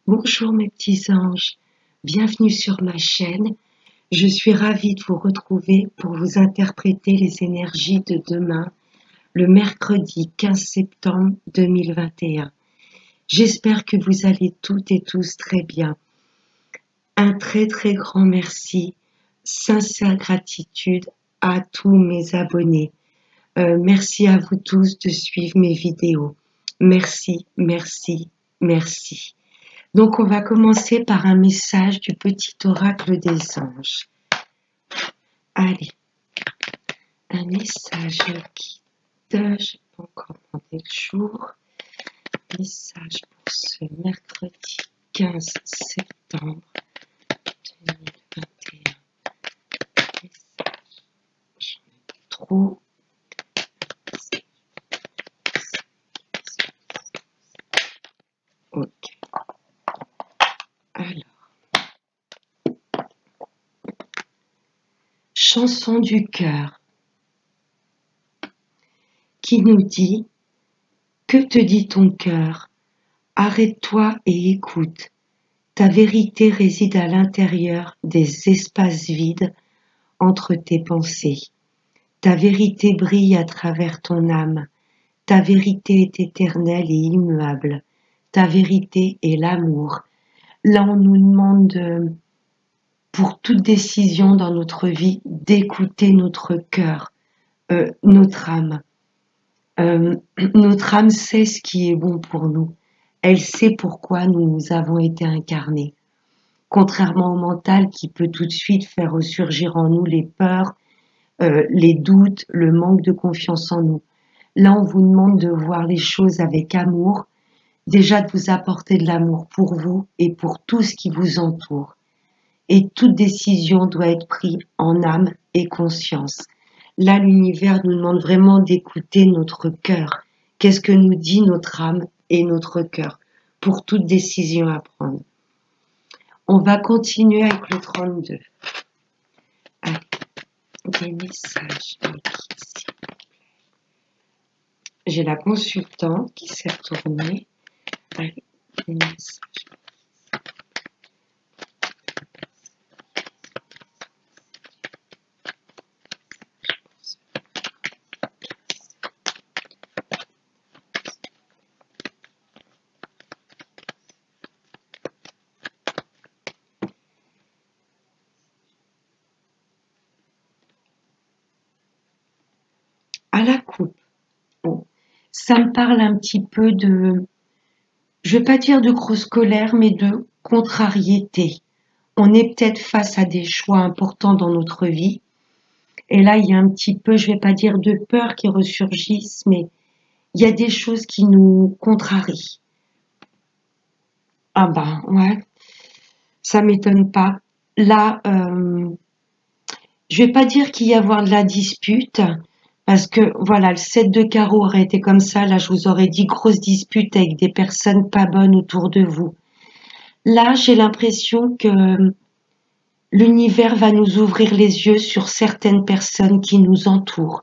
Bonjour mes petits anges, bienvenue sur ma chaîne. Je suis ravie de vous retrouver pour vous interpréter les énergies de demain, le mercredi 15 septembre 2021. J'espère que vous allez toutes et tous très bien. Un très grand merci, sincère gratitude à tous mes abonnés. Merci à vous tous de suivre mes vidéos. Merci. Donc on va commencer par un message du petit oracle des anges. Allez, un message guide, je n'ai pas encore demandé le jour. Message pour ce mercredi 15 septembre 2021. Message, j'en ai trop. Ok. Alors, chanson du cœur qui nous dit: que te dit ton cœur? Arrête-toi et écoute. Ta vérité réside à l'intérieur des espaces vides entre tes pensées. Ta vérité brille à travers ton âme. Ta vérité est éternelle et immuable. Ta vérité est l'amour. Là, on nous demande, pour toute décision dans notre vie, d'écouter notre cœur, notre âme. Notre âme sait ce qui est bon pour nous. Elle sait pourquoi nous avons été incarnés. Contrairement au mental qui peut tout de suite faire ressurgir en nous les peurs, les doutes, le manque de confiance en nous. Là, on vous demande de voir les choses avec amour, déjà de vous apporter de l'amour pour vous et pour tout ce qui vous entoure. Et toute décision doit être prise en âme et conscience. Là, l'univers nous demande vraiment d'écouter notre cœur. Qu'est-ce que nous dit notre âme et notre cœur pour toute décision à prendre? On va continuer avec le 32. Allez, des messages. J'ai la consultante qui s'est retournée. Allez, des messages. À la coupe. Bon, ça me parle un petit peu de, je ne vais pas dire de grosse colère, mais de contrariété. On est peut-être face à des choix importants dans notre vie. Et là, il y a un petit peu, je ne vais pas dire de peur qui ressurgissent, mais il y a des choses qui nous contrarient. Ah ben, ouais, ça m'étonne pas. Là, je vais pas dire qu'il y a avoir de la dispute, parce que voilà, le 7 de carreau aurait été comme ça, là je vous aurais dit grosse dispute avec des personnes pas bonnes autour de vous. Là, j'ai l'impression que l'univers va nous ouvrir les yeux sur certaines personnes qui nous entourent.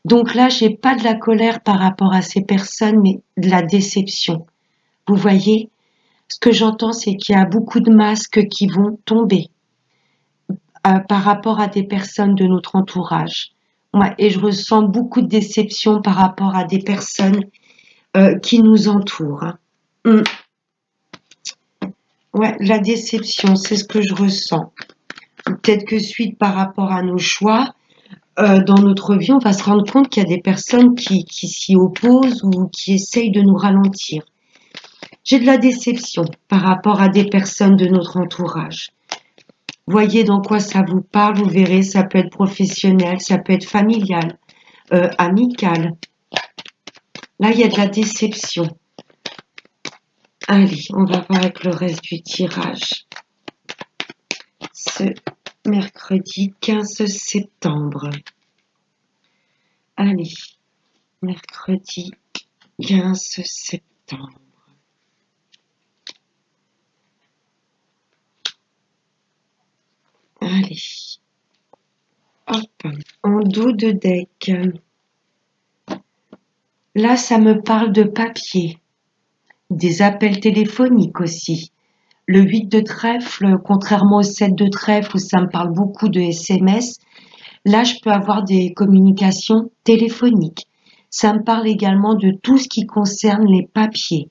Donc là, j'ai pas de la colère par rapport à ces personnes, mais de la déception. Vous voyez, ce que j'entends, c'est qu'il y a beaucoup de masques qui vont tomber par rapport à des personnes de notre entourage. Ouais, et je ressens beaucoup de déception par rapport à des personnes qui nous entourent. Hein. Ouais, la déception, c'est ce que je ressens. Peut-être que suite par rapport à nos choix, dans notre vie, on va se rendre compte qu'il y a des personnes qui s'y opposent ou qui essayent de nous ralentir. J'ai de la déception par rapport à des personnes de notre entourage. Voyez dans quoi ça vous parle, vous verrez, ça peut être professionnel, ça peut être familial, amical. Là, il y a de la déception. Allez, on va voir avec le reste du tirage. Ce mercredi 15 septembre. Allez, mercredi 15 septembre. Allez, hop, en dos de deck. Là, ça me parle de papier, des appels téléphoniques aussi. Le 8 de trèfle, contrairement au 7 de trèfle où ça me parle beaucoup de SMS, là je peux avoir des communications téléphoniques. Ça me parle également de tout ce qui concerne les papiers.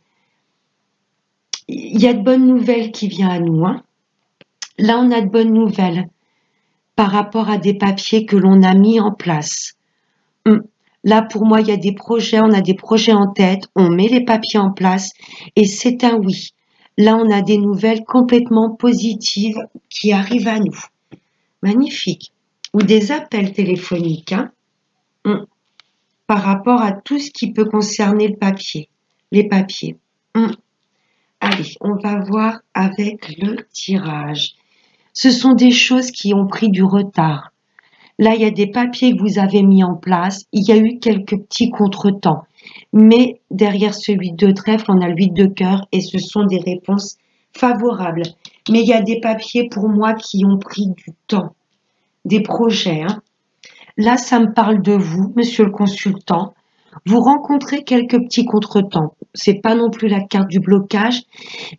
Il y a de bonnes nouvelles qui viennent à nous, hein. Là, on a de bonnes nouvelles par rapport à des papiers que l'on a mis en place. Là, pour moi, il y a des projets, on a des projets en tête, on met les papiers en place et c'est un oui. Là, on a des nouvelles complètement positives qui arrivent à nous. Magnifique. Ou des appels téléphoniques, hein, par rapport à tout ce qui peut concerner le papier, les papiers. Allez, on va voir avec le tirage. Ce sont des choses qui ont pris du retard. Là, il y a des papiers que vous avez mis en place. Il y a eu quelques petits contretemps. Mais derrière ce 8 de trèfle, on a le 8 de cœur et ce sont des réponses favorables. Mais il y a des papiers pour moi qui ont pris du temps. Des projets, hein. Là, ça me parle de vous, monsieur le consultant. Vous rencontrez quelques petits contretemps. C'est pas non plus la carte du blocage,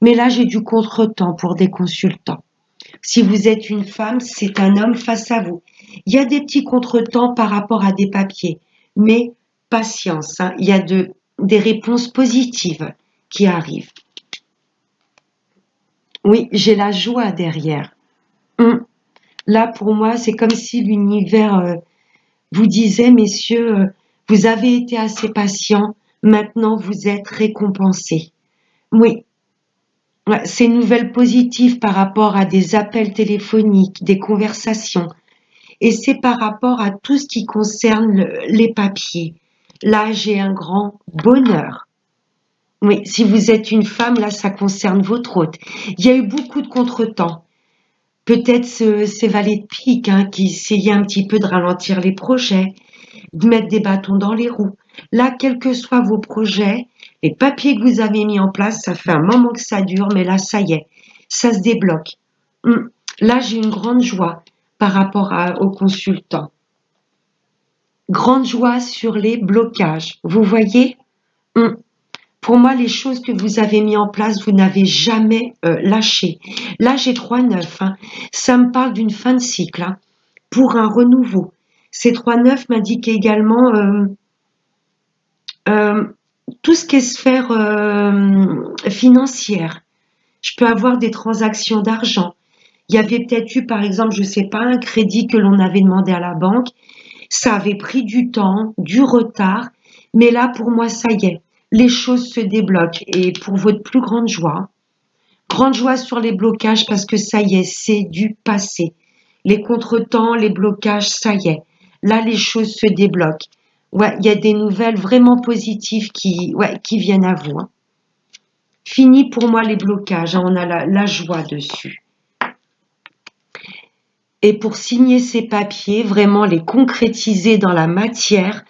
mais là, j'ai du contretemps pour des consultants. Si vous êtes une femme, c'est un homme face à vous. Il y a des petits contretemps par rapport à des papiers, mais patience, hein, il y a des réponses positives qui arrivent. Oui, j'ai la joie derrière. Là, pour moi, c'est comme si l'univers vous disait, messieurs, vous avez été assez patients, maintenant vous êtes récompensés. Oui, c'est une nouvelle positive par rapport à des appels téléphoniques, des conversations. Et c'est par rapport à tout ce qui concerne les papiers. Là, j'ai un grand bonheur. Oui, si vous êtes une femme, là, ça concerne votre hôte. Il y a eu beaucoup de contretemps. Peut-être ces valets de pique hein, qui essayaient un petit peu de ralentir les projets, de mettre des bâtons dans les roues. Là, quels que soient vos projets, les papiers que vous avez mis en place, ça fait un moment que ça dure, mais là, ça y est, ça se débloque. Là, j'ai une grande joie par rapport aux consultants. Grande joie sur les blocages. Vous voyez, pour moi, les choses que vous avez mis en place, vous n'avez jamais lâché. Là, j'ai 3-9. Hein. Ça me parle d'une fin de cycle hein, pour un renouveau. Ces 3-9 m'indiquent également tout ce qui est sphère financière. Je peux avoir des transactions d'argent. Il y avait peut-être eu, par exemple, je ne sais pas, un crédit que l'on avait demandé à la banque. Ça avait pris du temps, du retard, mais là, pour moi, ça y est, les choses se débloquent. Et pour votre plus grande joie sur les blocages parce que ça y est, c'est du passé. Les contretemps, les blocages, ça y est. Là, les choses se débloquent. Ouais, il y a des nouvelles vraiment positives qui viennent à vous. Hein. Fini pour moi les blocages, hein, on a la joie dessus. Et pour signer ces papiers, vraiment les concrétiser dans la matière,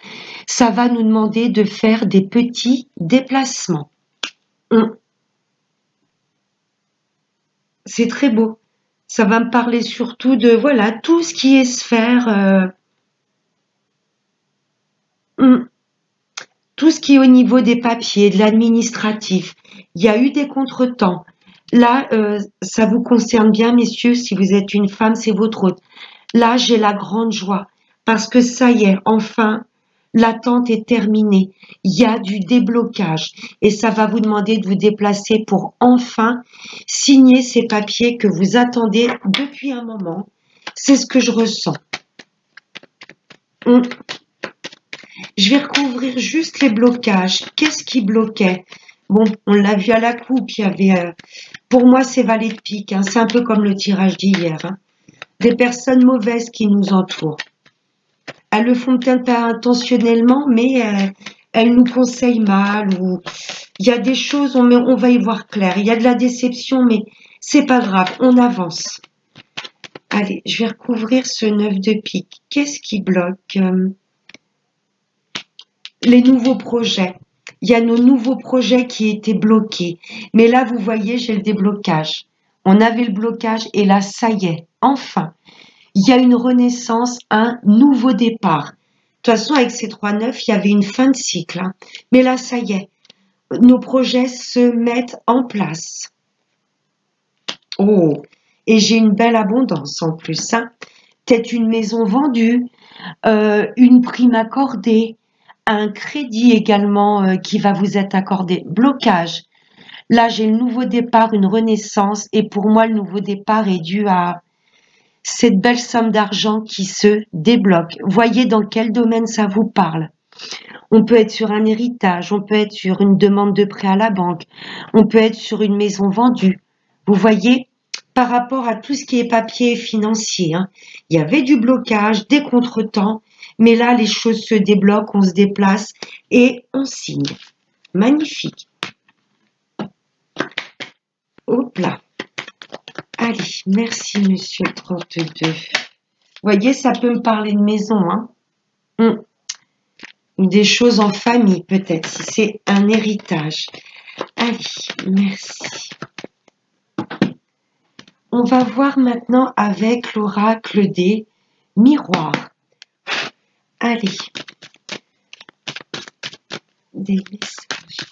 ça va nous demander de faire des petits déplacements. C'est très beau. Ça va me parler surtout de, voilà, tout ce qui est sphère, tout ce qui est au niveau des papiers, de l'administratif. Il y a eu des contretemps. Là, ça vous concerne bien, messieurs, si vous êtes une femme, c'est votre hôte. Là, j'ai la grande joie parce que ça y est, enfin, l'attente est terminée. Il y a du déblocage et ça va vous demander de vous déplacer pour enfin signer ces papiers que vous attendez depuis un moment. C'est ce que je ressens. Je vais recouvrir juste les blocages. Qu'est-ce qui bloquait? Bon, on l'a vu à la coupe, il y avait... pour moi, c'est valet de pique. Hein, c'est un peu comme le tirage d'hier. Hein. Des personnes mauvaises qui nous entourent. Elles le font peut-être pas intentionnellement, mais elles nous conseillent mal. Ou il y a des choses, on va y voir clair. Il y a de la déception, mais c'est pas grave, on avance. Allez, je vais recouvrir ce 9 de pique. Qu'est-ce qui bloque? Les nouveaux projets. Il y a nos nouveaux projets qui étaient bloqués. Mais là, vous voyez, j'ai le déblocage. On avait le blocage et là, ça y est, enfin. Il y a une renaissance, un nouveau départ. De toute façon, avec ces 3-9, il y avait une fin de cycle. Hein. Mais là, ça y est, nos projets se mettent en place. Oh, et j'ai une belle abondance en plus, hein. Peut-être une maison vendue, une prime accordée, un crédit également qui va vous être accordé. Blocage. Là, j'ai le nouveau départ, une renaissance, et pour moi, le nouveau départ est dû à cette belle somme d'argent qui se débloque. Voyez dans quel domaine ça vous parle. On peut être sur un héritage, on peut être sur une demande de prêt à la banque, on peut être sur une maison vendue. Vous voyez, par rapport à tout ce qui est papier et financier, hein, il y avait du blocage, des contretemps, mais là, les choses se débloquent, on se déplace et on signe. Magnifique. Hop là. Allez, merci monsieur 32. Vous voyez, ça peut me parler de maison, hein. Ou des choses en famille, peut-être, si c'est un héritage. Allez, merci. On va voir maintenant avec l'oracle des miroirs. Allez, des messages.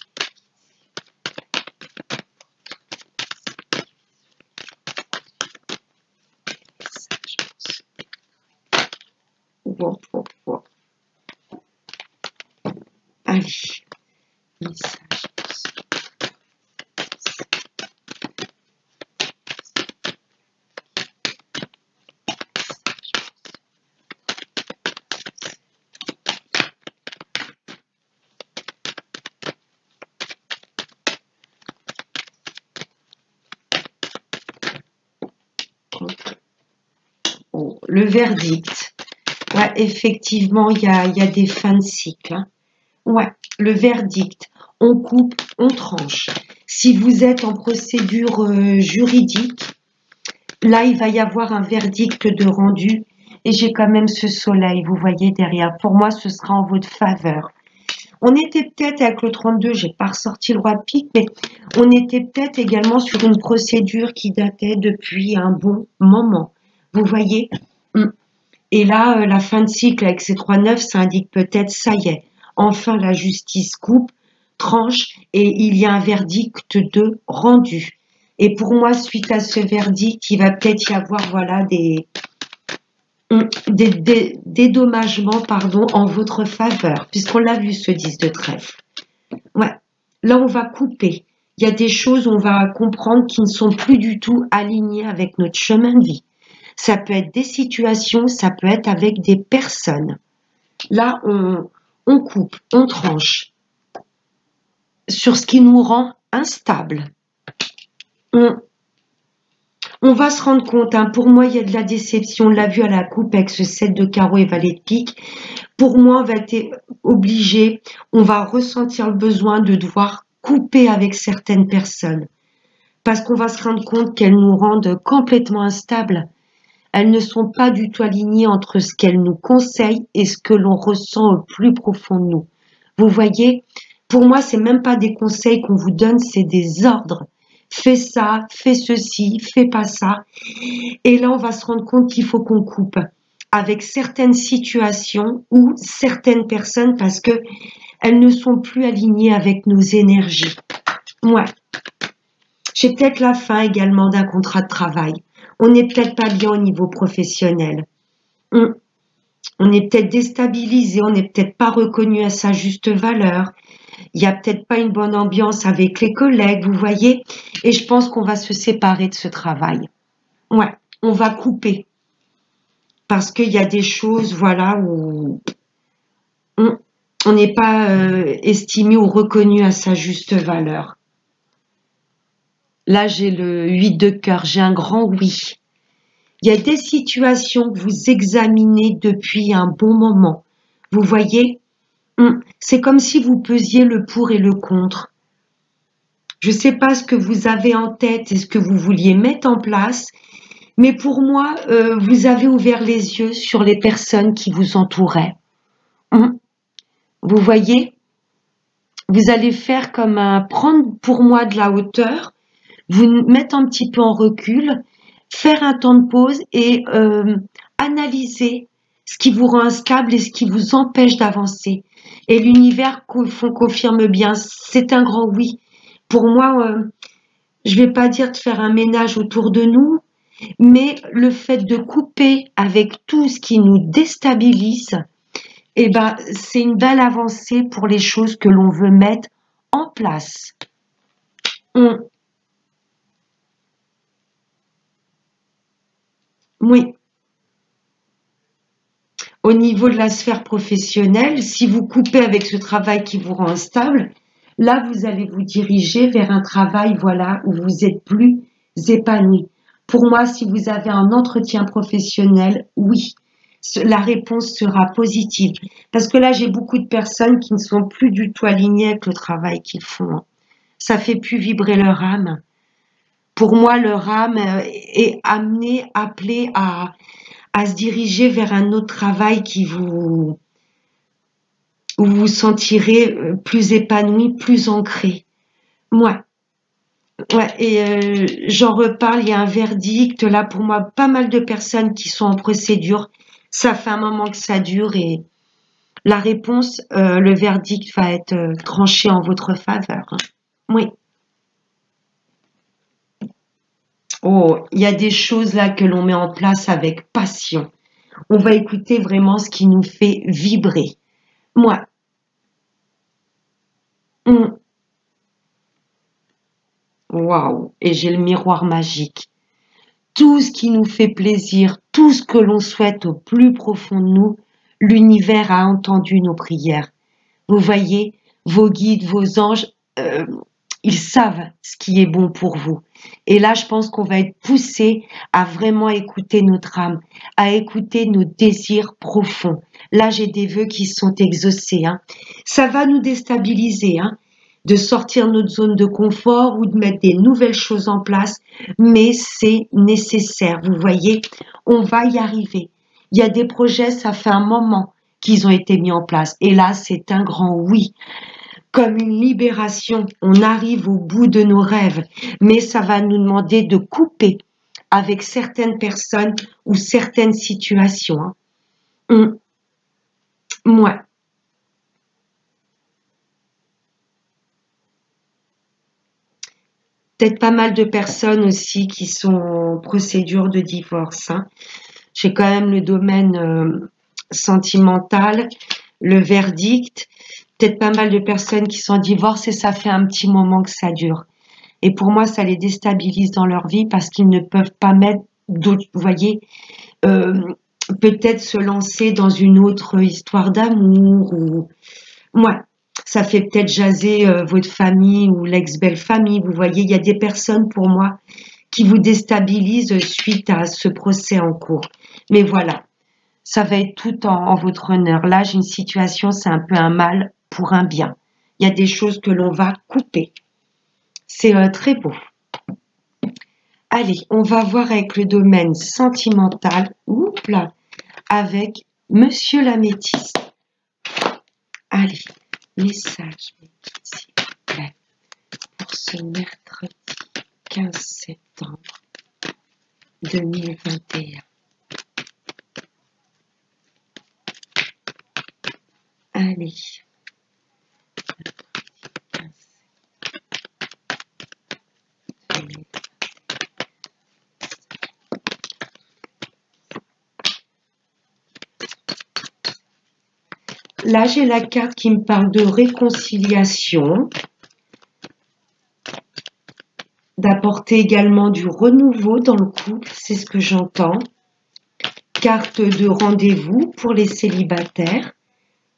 Wow. Allez, message. Oh, le verdict. Ouais, effectivement, il y a des fins de cycle, hein. Ouais, le verdict. On coupe, on tranche. Si vous êtes en procédure juridique, là, il va y avoir un verdict de rendu. Et j'ai quand même ce soleil, vous voyez, derrière. Pour moi, ce sera en votre faveur. On était peut-être avec le 32, j'ai pas ressorti le roi de pique, mais on était peut-être également sur une procédure qui datait depuis un bon moment. Vous voyez? Et là, la fin de cycle avec ces 3-9, ça indique peut-être, ça y est, enfin la justice coupe, tranche, et il y a un verdict de rendu. Et pour moi, suite à ce verdict, il va peut-être y avoir, voilà, des dédommagements, pardon, en votre faveur, puisqu'on l'a vu, ce 10 de trèfle. Ouais, là, on va couper. Il y a des choses, on va comprendre, qui ne sont plus du tout alignées avec notre chemin de vie. Ça peut être des situations, ça peut être avec des personnes. Là, on coupe, on tranche sur ce qui nous rend instable. On va se rendre compte, hein, pour moi, il y a de la déception. On l'a vu à la coupe avec ce 7 de carreau et valet de pique. Pour moi, on va être obligé, on va ressentir le besoin de devoir couper avec certaines personnes. Parce qu'on va se rendre compte qu'elles nous rendent complètement instables. Elles ne sont pas du tout alignées entre ce qu'elles nous conseillent et ce que l'on ressent au plus profond de nous. Vous voyez, pour moi, c'est même pas des conseils qu'on vous donne, c'est des ordres. Fais ça, fais ceci, fais pas ça. Et là, on va se rendre compte qu'il faut qu'on coupe avec certaines situations ou certaines personnes parce que elles ne sont plus alignées avec nos énergies. Ouais. J'ai peut-être la fin également d'un contrat de travail. On n'est peut-être pas bien au niveau professionnel. On est peut-être déstabilisé, on n'est peut-être pas reconnu à sa juste valeur. Il n'y a peut-être pas une bonne ambiance avec les collègues, vous voyez. Et je pense qu'on va se séparer de ce travail. Ouais, on va couper. Parce qu'il y a des choses, voilà, où on n'est pas estimé ou reconnu à sa juste valeur. Là, j'ai le 8 de cœur, j'ai un grand oui. Il y a des situations que vous examinez depuis un bon moment. Vous voyez, c'est comme si vous pesiez le pour et le contre. Je ne sais pas ce que vous avez en tête et ce que vous vouliez mettre en place, mais pour moi, vous avez ouvert les yeux sur les personnes qui vous entouraient. Vous voyez, vous allez faire comme prendre pour moi de la hauteur, vous mettre un petit peu en recul, faire un temps de pause et analyser ce qui vous rend instable et ce qui vous empêche d'avancer. Et l'univers confirme bien, c'est un grand oui. Pour moi, je vais pas dire de faire un ménage autour de nous, mais le fait de couper avec tout ce qui nous déstabilise, eh ben, c'est une belle avancée pour les choses que l'on veut mettre en place. Oui, au niveau de la sphère professionnelle, si vous coupez avec ce travail qui vous rend instable, là, vous allez vous diriger vers un travail, voilà, où vous êtes plus épanoui. Pour moi, si vous avez un entretien professionnel, oui, la réponse sera positive. Parce que là, j'ai beaucoup de personnes qui ne sont plus du tout alignées avec le travail qu'ils font. Ça fait plus vibrer leur âme. Pour moi, leur âme est amenée, appelée à se diriger vers un autre travail où vous vous sentirez plus épanoui, plus ancré. Moi, ouais, et j'en reparle, il y a un verdict, là pour moi, pas mal de personnes qui sont en procédure, ça fait un moment que ça dure et la réponse, le verdict va être tranché en votre faveur. Hein. Oui. Oh, il y a des choses là que l'on met en place avec passion. On va écouter vraiment ce qui nous fait vibrer. Moi, waouh, et j'ai le miroir magique. Tout ce qui nous fait plaisir, tout ce que l'on souhaite au plus profond de nous, l'univers a entendu nos prières. Vous voyez, vos guides, vos anges, euh, ils savent ce qui est bon pour vous. Et là, je pense qu'on va être poussé à vraiment écouter notre âme, à écouter nos désirs profonds. Là, j'ai des vœux qui sont exaucés. Hein. Ça va nous déstabiliser, hein, de sortir de notre zone de confort ou de mettre des nouvelles choses en place, mais c'est nécessaire. Vous voyez, on va y arriver. Il y a des projets, ça fait un moment qu'ils ont été mis en place. Et là, c'est un grand oui. Comme une libération, on arrive au bout de nos rêves, mais ça va nous demander de couper avec certaines personnes ou certaines situations. Hein. Moi, peut-être pas mal de personnes aussi qui sont en procédure de divorce. Hein. J'ai quand même le domaine sentimental, le verdict, peut-être pas mal de personnes qui sont en divorce et ça fait un petit moment que ça dure. Et pour moi, ça les déstabilise dans leur vie parce qu'ils ne peuvent pas mettre d'autres, vous voyez, euh, peut-être se lancer dans une autre histoire d'amour ou, moi, ça fait peut-être jaser votre famille ou l'ex-belle-famille. Vous voyez, il y a des personnes pour moi qui vous déstabilisent suite à ce procès en cours. Mais voilà, ça va être tout en votre honneur. Là, j'ai une situation, c'est un peu un mal pour un bien. Il y a des choses que l'on va couper. C'est très beau. Allez, on va voir avec le domaine sentimental. Oups là, avec Monsieur la Métisse. Allez, message, s'il vous plaît, pour ce mercredi 15 septembre 2021. Allez. Là, j'ai la carte qui me parle de réconciliation, d'apporter également du renouveau dans le couple, c'est ce que j'entends. Carte de rendez-vous pour les célibataires.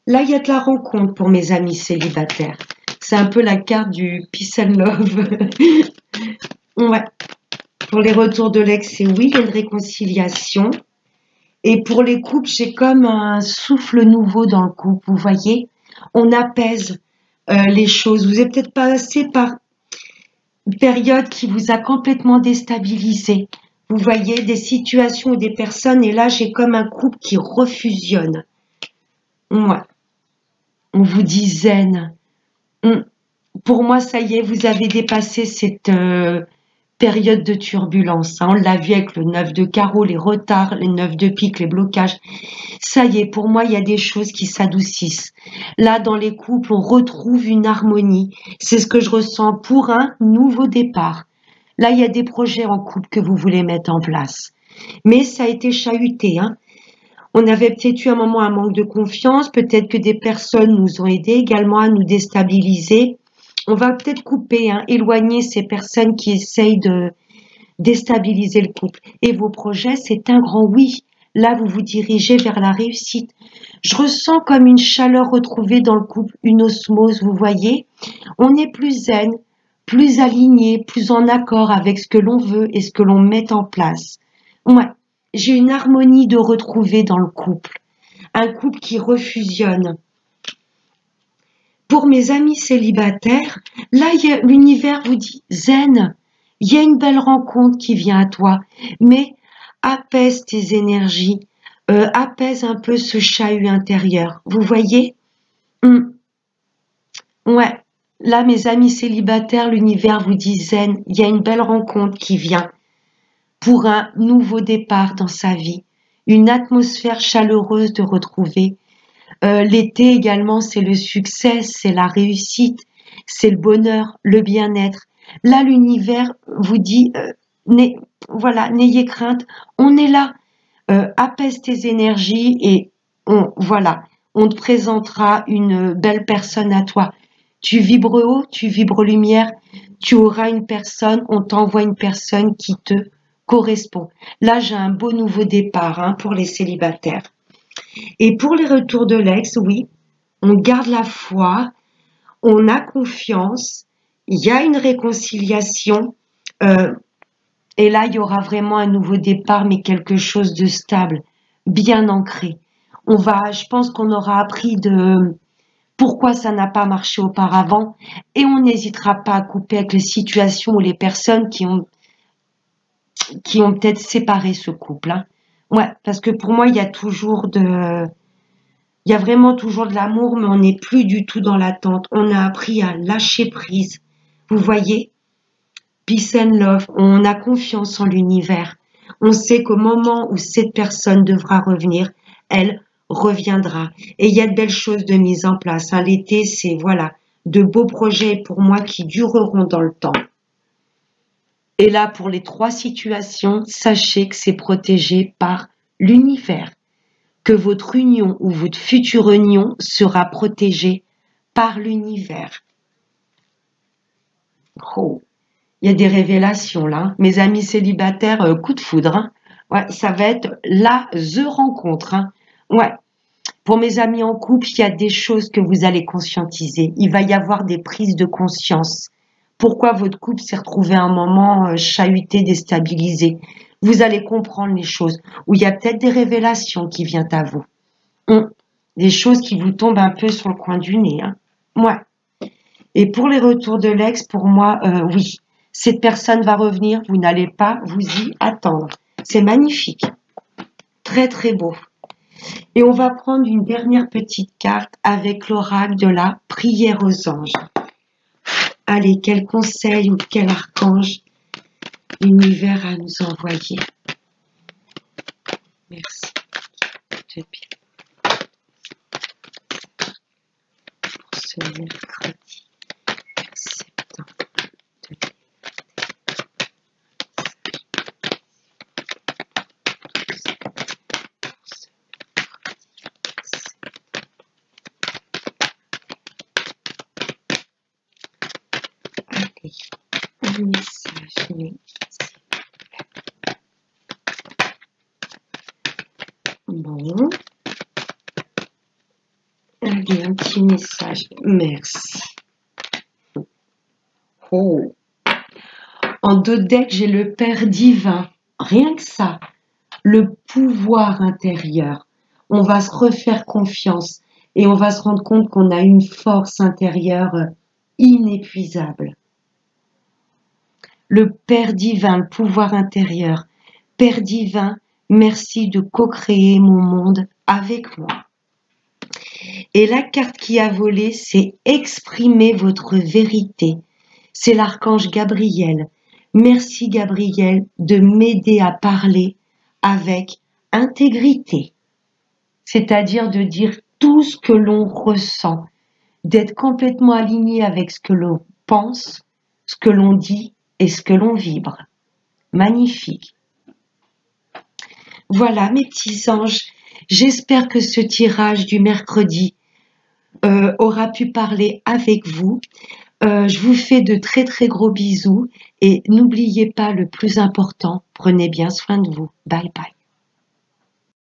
Là, il y a de la rencontre pour mes amis célibataires. C'est un peu la carte du peace and love. Ouais. Pour les retours de l'ex, c'est oui, il y a une réconciliation. Et pour les couples, j'ai comme un souffle nouveau dans le couple, vous voyez. On apaise les choses. Vous êtes peut-être passé par une période qui vous a complètement déstabilisé. Vous voyez des situations ou des personnes, et là, j'ai comme un couple qui refusionne. Ouais. On vous dit zen. Pour moi, ça y est, vous avez dépassé cette période de turbulence. Hein. On l'a vu avec le 9 de carreau, les retards, les 9 de pique, les blocages. Ça y est, pour moi, il y a des choses qui s'adoucissent. Là, dans les couples, on retrouve une harmonie. C'est ce que je ressens pour un nouveau départ. Là, il y a des projets en couple que vous voulez mettre en place. Mais ça a été chahuté, hein. On avait peut-être eu un moment un manque de confiance, peut-être que des personnes nous ont aidés également à nous déstabiliser. On va peut-être couper, hein, éloigner ces personnes qui essayent de déstabiliser le couple. Et vos projets, c'est un grand oui. Là, vous vous dirigez vers la réussite. Je ressens comme une chaleur retrouvée dans le couple, une osmose, vous voyez. On est plus zen, plus aligné, plus en accord avec ce que l'on veut et ce que l'on met en place. Ouais, j'ai une harmonie de retrouver dans le couple. Un couple qui refusionne. Pour mes amis célibataires, là, l'univers vous dit zen. Il y a une belle rencontre qui vient à toi, mais apaise tes énergies, apaise un peu ce chahut intérieur. Vous voyez? Ouais, là, mes amis célibataires, l'univers vous dit zen. Il y a une belle rencontre qui vient pour un nouveau départ dans sa vie, une atmosphère chaleureuse de retrouver. L'été également, c'est le succès, c'est la réussite, c'est le bonheur, le bien-être. Là, l'univers vous dit, voilà, n'ayez crainte, on est là. Apaise tes énergies et voilà, on te présentera une belle personne à toi. Tu vibres haut, tu vibres lumière, tu auras une personne, on t'envoie une personne qui te correspond. Là, j'ai un beau nouveau départ, hein, pour les célibataires. Et pour les retours de l'ex, oui, on garde la foi, on a confiance, il y a une réconciliation, et là, il y aura vraiment un nouveau départ, mais quelque chose de stable, bien ancré. Je pense qu'on aura appris de pourquoi ça n'a pas marché auparavant, et on n'hésitera pas à couper avec les situations ou les personnes qui ont peut-être séparé ce couple, hein. Ouais, parce que pour moi, il y a vraiment toujours de l'amour, mais on n'est plus du tout dans l'attente. On a appris à lâcher prise. Vous voyez? Peace and love. On a confiance en l'univers. On sait qu'au moment où cette personne devra revenir, elle reviendra. Et il y a de belles choses de mise en place, hein. L'été, c'est, voilà, de beaux projets pour moi qui dureront dans le temps. Et là, pour les 3 situations, sachez que c'est protégé par l'univers, que votre union ou votre future union sera protégée par l'univers. Oh, il y a des révélations là. Mes amis célibataires, coup de foudre, hein. Ouais, ça va être the rencontre, hein. Ouais. Pour mes amis en couple, il y a des choses que vous allez conscientiser. Il va y avoir des prises de conscience. Pourquoi votre couple s'est retrouvé à un moment chahuté, déstabilisé. Vous allez comprendre les choses. Ou il y a peut-être des révélations qui viennent à vous. Des choses qui vous tombent un peu sur le coin du nez, hein. Ouais. Et pour les retours de l'ex, pour moi, oui. Cette personne va revenir, vous n'allez pas vous y attendre. C'est magnifique. Très, très beau. Et on va prendre une dernière petite carte avec l'oracle de la prière aux anges. Allez, quel conseil ou quel archange l'univers a nous envoyé. Merci. Pour ce mercredi septembre 2021. Un message, mais bon. Allez, un petit message. Merci. Oh. En 2 decks, j'ai le Père divin. Rien que ça. Le pouvoir intérieur. On va se refaire confiance et on va se rendre compte qu'on a une force intérieure inépuisable. Le Père divin, le pouvoir intérieur. Père divin, merci de co-créer mon monde avec moi. Et la carte qui a volé, c'est exprimer votre vérité. C'est l'archange Gabriel. Merci Gabriel de m'aider à parler avec intégrité. C'est-à-dire de dire tout ce que l'on ressent, d'être complètement aligné avec ce que l'on pense, ce que l'on dit et ce que l'on vibre. Magnifique. Voilà mes petits anges, j'espère que ce tirage du mercredi aura pu parler avec vous. Je vous fais de très très gros bisous et n'oubliez pas le plus important, prenez bien soin de vous. Bye bye.